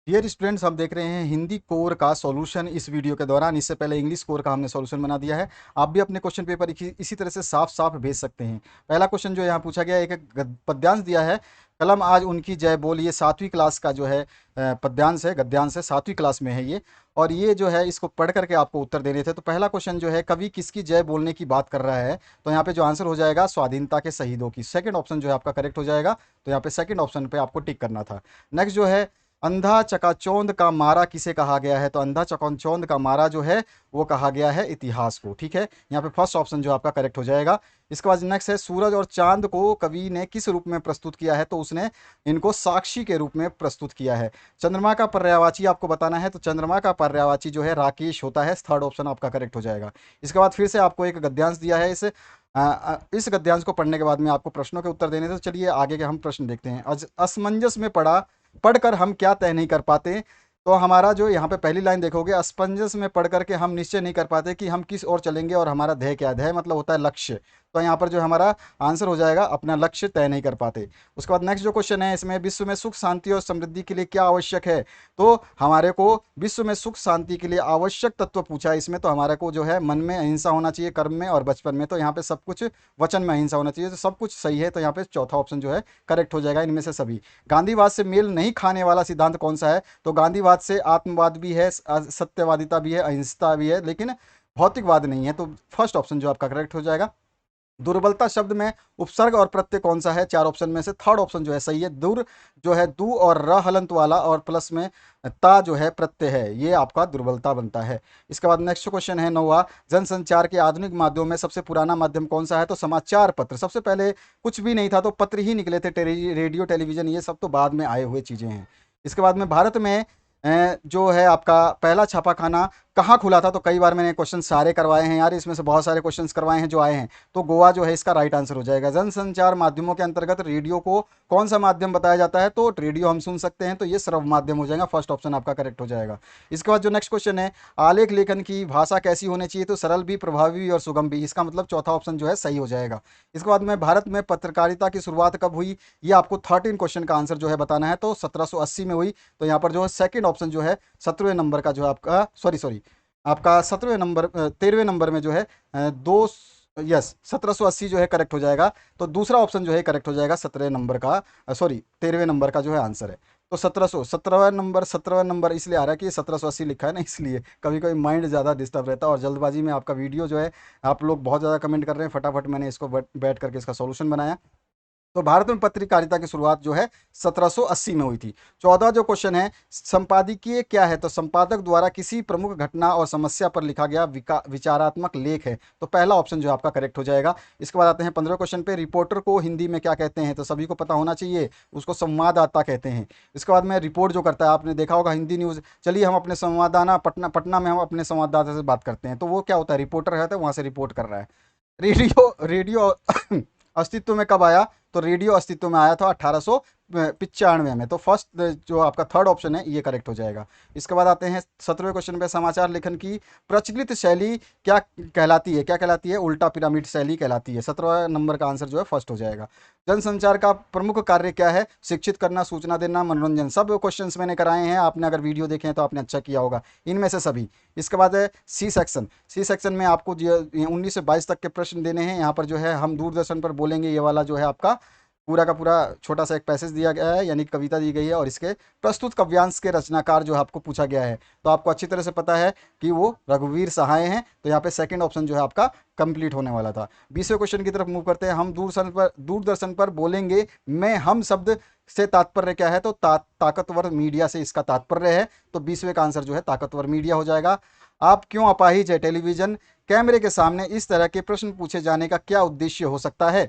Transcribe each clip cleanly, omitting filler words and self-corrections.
Dear students, हम देख रहे हैं हिंदी कोर का सॉल्यूशन इस वीडियो के दौरान। इससे पहले इंग्लिश कोर का हमने सॉल्यूशन बना दिया है। आप भी अपने क्वेश्चन पेपर इसी तरह से साफ साफ भेज सकते हैं। पहला क्वेश्चन जो यहाँ पूछा गया है, एक पद्यांश दिया है। कलम आज उनकी जय बोल, ये 7वीं क्लास का जो है पद्यांश है, गद्यांश है, 7वीं क्लास में है ये। और ये जो है इसको पढ़ करके आपको उत्तर देने थे। तो पहला क्वेश्चन जो है, कवि किसकी जय बोलने की बात कर रहा है? तो यहाँ पे जो आंसर हो जाएगा, स्वाधीनता के शहीदों की। सेकंड ऑप्शन जो है आपका करेक्ट हो जाएगा। तो यहाँ पे सेकंड ऑप्शन पे आपको टिक करना था। नेक्स्ट जो है, अंधा चकाचौंध का मारा किसे कहा गया है? तो अंधा चकाचौंध का मारा जो है वो कहा गया है इतिहास को। ठीक है, यहाँ पे फर्स्ट ऑप्शन जो आपका करेक्ट हो जाएगा। इसके बाद नेक्स्ट है, सूरज और चांद को कवि ने किस रूप में प्रस्तुत किया है? तो उसने इनको साक्षी के रूप में प्रस्तुत किया है। चंद्रमा का पर्यायवाची आपको बताना है, तो चंद्रमा का पर्यायवाची जो है राकेश होता है। थर्ड ऑप्शन आपका करेक्ट हो जाएगा। इसके बाद फिर से आपको एक गद्यांश दिया है। इस गद्यांश को पढ़ने के बाद में आपको प्रश्नों के उत्तर देने थे। तो चलिए आगे के हम प्रश्न देखते हैं। असमंजस में पढ़कर हम क्या तय नहीं कर पाते? तो हमारा जो यहाँ पे पहली लाइन देखोगे, असमंजस में पढ़ करके हम निश्चय नहीं कर पाते कि हम किस ओर चलेंगे और हमारा ध्येय क्या है। ध्येय मतलब होता है लक्ष्य। तो यहाँ पर जो हमारा आंसर हो जाएगा, अपना लक्ष्य तय नहीं कर पाते। उसके बाद नेक्स्ट जो क्वेश्चन है, इसमें विश्व में सुख शांति और समृद्धि के लिए क्या आवश्यक है? तो हमारे को विश्व में सुख शांति के लिए आवश्यक तत्व पूछा है इसमें। तो हमारे को जो है मन में अहिंसा होना चाहिए, कर्म में और बचपन में। तो यहाँ पे सब कुछ, वचन में अहिंसा होना चाहिए। तो सब कुछ सही है। तो यहाँ पे चौथा ऑप्शन जो है करेक्ट हो जाएगा इनमें से सभी। गांधीवाद से मेल नहीं खाने वाला सिद्धांत कौन सा है? तो गांधीवाद से आत्मवाद भी है, सत्यवादिता भी है, अहिंसा भी है, लेकिन भौतिकवाद नहीं है। तो फर्स्ट ऑप्शन जो आपका करेक्ट हो जाएगा। दुर्बलता शब्द में उपसर्ग और प्रत्यय कौन सा है? चार ऑप्शन में से थर्ड ऑप्शन जो है सही है। दुर जो है दू और र हलंत वाला, और प्लस में ता जो है प्रत्यय है, ये आपका दुर्बलता बनता है। इसके बाद नेक्स्ट क्वेश्चन है नौवा, जनसंचार के आधुनिक माध्यमों में सबसे पुराना माध्यम कौन सा है? तो समाचार पत्र। सबसे पहले कुछ भी नहीं था तो पत्र ही निकले थे। रेडियो, टेलीविजन, ये सब तो बाद में आए हुए चीजें हैं। इसके बाद में भारत में जो है आपका पहला छापाखाना कहाँ खुला था? तो कई बार मैंने क्वेश्चन सारे करवाए हैं यार, इसमें से बहुत सारे क्वेश्चंस करवाए हैं जो आए हैं। तो गोवा जो है इसका राइट आंसर हो जाएगा। जनसंचार माध्यमों के अंतर्गत रेडियो को कौन सा माध्यम बताया जाता है? तो रेडियो हम सुन सकते हैं, तो ये श्रव्य माध्यम हो जाएगा। फर्स्ट ऑप्शन आपका करेक्ट हो जाएगा। इसके बाद जो नेक्स्ट क्वेश्चन है, आलेख लेखन की भाषा कैसी होनी चाहिए? तो सरल भी, प्रभावी भी और सुगम भी। इसका मतलब चौथा ऑप्शन जो है सही हो जाएगा। इसके बाद में भारत में पत्रकारिता की शुरुआत कब हुई? ये आपको 13 क्वेश्चन का आंसर जो है बताना है। तो 1780 में हुई। तो यहाँ पर जो है सेकंड ऑप्शन जो है 17वें नंबर का जो है आपका, सॉरी आपका 17वें नंबर, 13वें नंबर में जो है दो, यस 1780 जो है करेक्ट हो जाएगा। तो दूसरा ऑप्शन जो है करेक्ट हो जाएगा 17 नंबर का, सॉरी 13वें नंबर का जो है आंसर है। तो 1700, 17वां नंबर इसलिए आ रहा है कि 1780 लिखा है ना, इसलिए कभी कभी माइंड ज़्यादा डिस्टर्ब रहता है और जल्दबाजी में आपका वीडियो जो है, आप लोग बहुत ज़्यादा कमेंट कर रहे हैं, फटाफट मैंने इसको बैठ करके इसका सॉल्यूशन बनाया। तो भारत में पत्रकारिता की शुरुआत जो है 1780 में हुई थी। 14 जो क्वेश्चन है, संपादकीय क्या है? तो संपादक द्वारा किसी प्रमुख घटना और समस्या पर लिखा गया विचारात्मक लेख है। तो पहला ऑप्शन जो है आपका करेक्ट हो जाएगा। इसके बाद आते हैं 15 क्वेश्चन पे, रिपोर्टर को हिंदी में क्या कहते हैं? तो सभी को पता होना चाहिए, उसको संवाददाता कहते हैं। इसके बाद में रिपोर्ट जो करता है, आपने देखा होगा हिंदी न्यूज़। चलिए हम अपने संवाददाता पटना पटना में हम अपने संवाददाता से बात करते हैं। तो वो क्या होता है? रिपोर्टर है, तो वहां से रिपोर्ट कर रहा है। रेडियो रेडियो अस्तित्व में कब आया? तो रेडियो अस्तित्व में आया था 1895 में। तो फर्स्ट जो आपका थर्ड ऑप्शन है ये करेक्ट हो जाएगा। इसके बाद आते हैं 17वें क्वेश्चन पे, समाचार लेखन की प्रचलित शैली क्या कहलाती है? क्या कहलाती है? उल्टा पिरामिड शैली कहलाती है। 17वां नंबर का आंसर जो है फर्स्ट हो जाएगा। जनसंचार का प्रमुख कार्य क्या है? शिक्षित करना, सूचना देना, मनोरंजन। सब क्वेश्चंस मैंने कराए हैं, आपने अगर वीडियो देखे हैं तो आपने अच्छा किया होगा इनमें से सभी। इसके बाद है सी सेक्शन। सी सेक्शन में आपको 19 से 22 तक के प्रश्न देने हैं। यहाँ पर जो है हम दूरदर्शन पर बोलेंगे, ये वाला जो है आपका पूरा का पूरा छोटा सा एक पैसेज दिया गया है, यानी कविता दी गई है, और इसके प्रस्तुत काव्यांश के रचनाकार जो है आपको पूछा गया है। तो आपको अच्छी तरह से पता है कि वो रघुवीर सहाय हैं। तो यहाँ पे सेकंड ऑप्शन जो है आपका कंप्लीट होने वाला था। 20वें क्वेश्चन की तरफ मूव करते हैं। हम दूरदर्शन पर बोलेंगे मैं हम शब्द से तात्पर्य क्या है? तो ताकतवर मीडिया से इसका तात्पर्य है। तो 20वें का आंसर जो है ताकतवर मीडिया हो जाएगा। आप क्यों अपाहिज है? टेलीविजन कैमरे के सामने इस तरह के प्रश्न पूछे जाने का क्या उद्देश्य हो सकता है?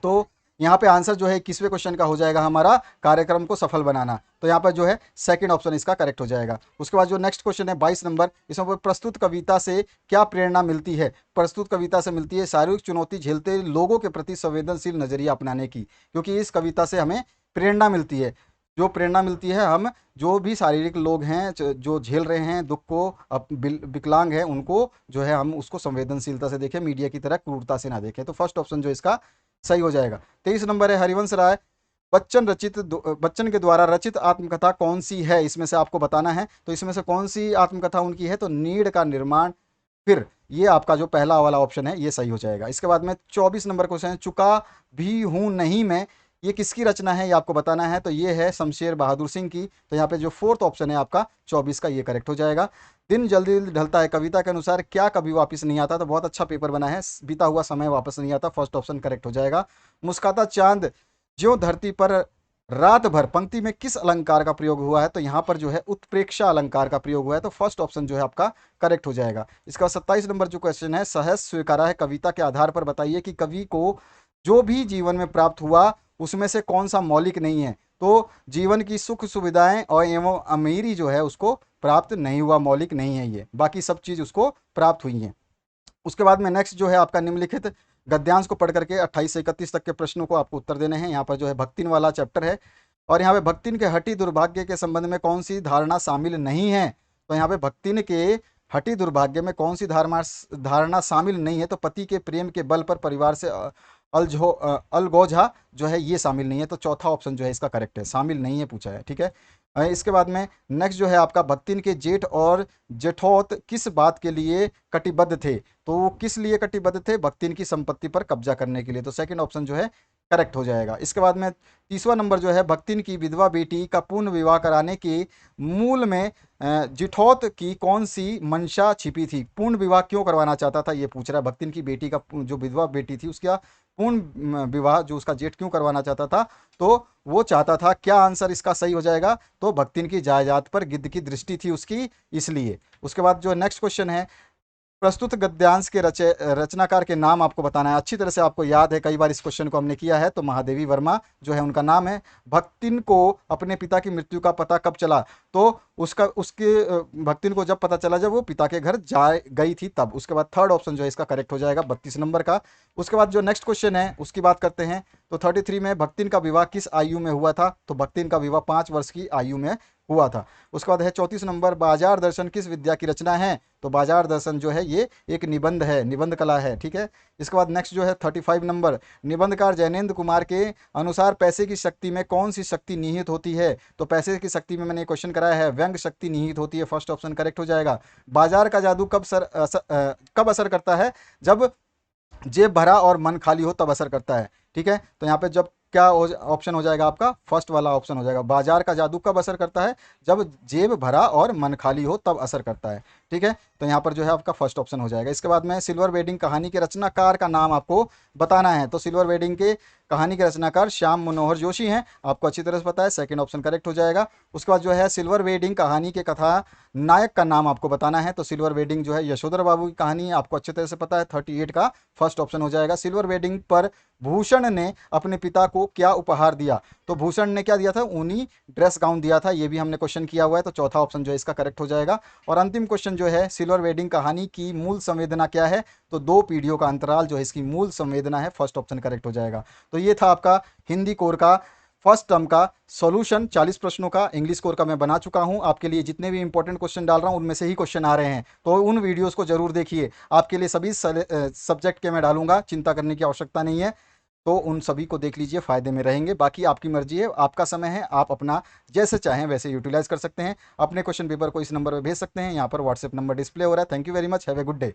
तो यहाँ पे आंसर जो है 21वें क्वेश्चन का हो जाएगा हमारा, कार्यक्रम को सफल बनाना। तो यहाँ पर जो है सेकंड ऑप्शन इसका करेक्ट हो जाएगा। उसके बाद जो नेक्स्ट क्वेश्चन है 22 नंबर, इसमें प्रस्तुत कविता से क्या प्रेरणा मिलती है? प्रस्तुत कविता से मिलती है शारीरिक चुनौती झेलते लोगों के प्रति संवेदनशील नजरिया अपनाने की, क्योंकि इस कविता से हमें प्रेरणा मिलती है। जो प्रेरणा मिलती है, हम जो भी शारीरिक लोग हैं जो झेल रहे हैं दुख को, विकलांग है, उनको जो है हम उसको संवेदनशीलता से देखें, मीडिया की तरह क्रूरता से ना देखें। तो फर्स्ट ऑप्शन जो इसका सही हो जाएगा। 23 नंबर है हरिवंश राय बच्चन के द्वारा रचित आत्मकथा कौन सी है, इसमें से आपको बताना है। तो इसमें से कौन सी आत्मकथा उनकी है, तो नीड़ का निर्माण फिर, ये आपका जो पहला वाला ऑप्शन है ये सही हो जाएगा। इसके बाद में 24 नंबर क्वेश्चन है, चुका भी हूं नहीं मैं, ये किसकी रचना है ये आपको बताना है। तो ये है शमशेर बहादुर सिंह की। तो यहाँ पे जो फोर्थ ऑप्शन है आपका 24 का, ये करेक्ट हो जाएगा। दिन जल्दी जल्दी ढलता है कविता के अनुसार क्या कभी वापस नहीं आता, तो बहुत अच्छा पेपर बना है, बीता हुआ समय वापस नहीं आता, फर्स्ट ऑप्शन करेक्ट हो जाएगा। मुस्काता चांद ज्यों धरती पर रात भर, पंक्ति में किस अलंकार का प्रयोग हुआ है, तो यहाँ पर जो है उत्प्रेक्षा अलंकार का प्रयोग हुआ है, तो फर्स्ट ऑप्शन जो है आपका करेक्ट हो जाएगा। इसका 27 नंबर जो क्वेश्चन है, सहज स्वीकारा है कविता के आधार पर बताइए कि कवि को जो भी जीवन में प्राप्त हुआ उसमें से कौन सा मौलिक नहीं है। तो जीवन की सुख सुविधाएं और एवं अमीरी जो है उसको प्राप्त नहीं हुआ, मौलिक नहीं है ये, बाकी सब चीज उसको प्राप्त हुई है। उसके बाद में नेक्स्ट जो है आपका निम्नलिखित गद्यांश को पढ़ करके 28 से 31 तक के प्रश्नों को आपको उत्तर देने हैं। यहाँ पर जो है भक्तिन वाला चैप्टर है, और यहाँ पे भक्तिन के हठी दुर्भाग्य के संबंध में कौन सी धारणा शामिल नहीं है। तो यहाँ पे भक्तिन के हठी दुर्भाग्य में कौन सी धारणा शामिल नहीं है, तो पति के प्रेम के बल पर परिवार से अलगोझा जो है ये शामिल नहीं है। तो चौथा ऑप्शन जो है इसका करेक्ट है, शामिल नहीं है पूछा है, ठीक है। इसके बाद में नेक्स्ट जो है आपका भक्तिन के जेठ और जेठौत किस बात के लिए कटिबद्ध थे, तो वो किस लिए कटिबद्ध थे, भक्तिन की संपत्ति पर कब्जा करने के लिए। तो सेकंड ऑप्शन जो है करेक्ट हो जाएगा। इसके बाद में तीसरा नंबर जो है, भक्तिन की विधवा बेटी का पूर्ण विवाह कराने के मूल में जिठौत की कौन सी मंशा छिपी थी, पूर्ण विवाह क्यों करवाना चाहता था ये पूछ रहा है। भक्तिन की बेटी का जो विधवा बेटी थी उसका पूर्ण विवाह जो उसका जेठ क्यों करवाना चाहता था, तो वो चाहता था, क्या आंसर इसका सही हो जाएगा, तो भक्तिन की जायदाद पर गिद्ध की दृष्टि थी उसकी, इसलिए। उसके बाद जो नेक्स्ट क्वेश्चन है, प्रस्तुत गद्यांश के रचनाकार के नाम आपको बताना है। अच्छी तरह से आपको याद है, कई बार इस क्वेश्चन को हमने किया है। तो महादेवी वर्मा जो है उनका नाम है। भक्तिन को अपने पिता की मृत्यु का पता कब चला, तो भक्तिन को जब पता चला जब वो पिता के घर जा गई थी तब। उसके बाद थर्ड ऑप्शन जो है इसका करेक्ट हो जाएगा 32 नंबर का। उसके बाद जो नेक्स्ट क्वेश्चन है उसकी बात करते हैं। तो 33 में भक्तिन का विवाह किस आयु में हुआ था, तो भक्तिन का विवाह 5 वर्ष की आयु में हुआ था। उसके बाद है 34 नंबर, बाजार दर्शन किस विद्या की रचना है, तो बाजार दर्शन जो है ये एक निबंध है, निबंध कला है, ठीक है। इसके बाद नेक्स्ट जो है 35 नंबर, निबंधकार जैनेन्द्र कुमार के अनुसार पैसे की शक्ति में कौन सी शक्ति निहित होती है, तो पैसे की शक्ति में मैंने क्वेश्चन कराया है, व्यंग शक्ति निहित होती है, फर्स्ट ऑप्शन करेक्ट हो जाएगा। बाजार का जादू कब असर करता है, जब जेब भरा और मन खाली हो तब असर करता है, ठीक है। तो यहाँ पे जब क्या ऑप्शन हो जाएगा आपका, फर्स्ट वाला ऑप्शन हो जाएगा। बाजार का जादू कब असर करता है, जब जेब भरा और मन खाली हो तब असर करता है, ठीक है। तो यहाँ पर जो है आपका फर्स्ट ऑप्शन हो जाएगा। इसके बाद में सिल्वर वेडिंग कहानी के रचनाकार का नाम आपको बताना है। तो सिल्वर वेडिंग के कहानी के रचनाकार श्याम मनोहर जोशी हैं, आपको अच्छी तरह से पता है, सेकंड ऑप्शन करेक्ट हो जाएगा। उसके बाद जो है सिल्वर वेडिंग कहानी के कथा नायक का नाम आपको बताना है। तो सिल्वर वेडिंग जो है यशोधर बाबू की कहानी है, आपको अच्छी तरह से पता है, 38 का फर्स्ट ऑप्शन हो जाएगा। सिल्वर वेडिंग पर भूषण ने अपने पिता को क्या उपहार दिया, तो भूषण ने क्या दिया था, ऊनी ड्रेस गाउन दिया था, ये भी हमने क्वेश्चन किया हुआ है। तो चौथा ऑप्शन जो है इसका करेक्ट हो जाएगा। और अंतिम क्वेश्चन जो है, सिल्वर वेडिंग कहानी की मूल संवेदना क्या है, तो 2 पीढ़ियों का अंतराल जो है इसकी मूल संवेदना है, फर्स्ट ऑप्शन करेक्ट हो जाएगा। तो ये था आपका हिंदी कोर का फर्स्ट टर्म का सॉल्यूशन 40 प्रश्नों का। इंग्लिश कोर का मैं बना चुका हूं, आपके लिए जितने भी इंपॉर्टेंट क्वेश्चन डाल रहा हूं उनमें से ही क्वेश्चन आ रहे हैं, तो उन वीडियोस को जरूर देखिए। आपके लिए सभी सब्जेक्ट के मैं डालूंगा, चिंता करने की आवश्यकता नहीं है। तो उन सभी को देख लीजिए, फायदे में रहेंगे। बाकी आपकी मर्जी है, आपका समय है, आप अपना जैसे चाहें वैसे यूटिलाइज कर सकते हैं। अपने क्वेश्चन पेपर को इस नंबर पर भेज सकते हैं, यहाँ पर व्हाट्सएप नंबर डिस्प्ले हो रहा है। Thank you very much, have a good day.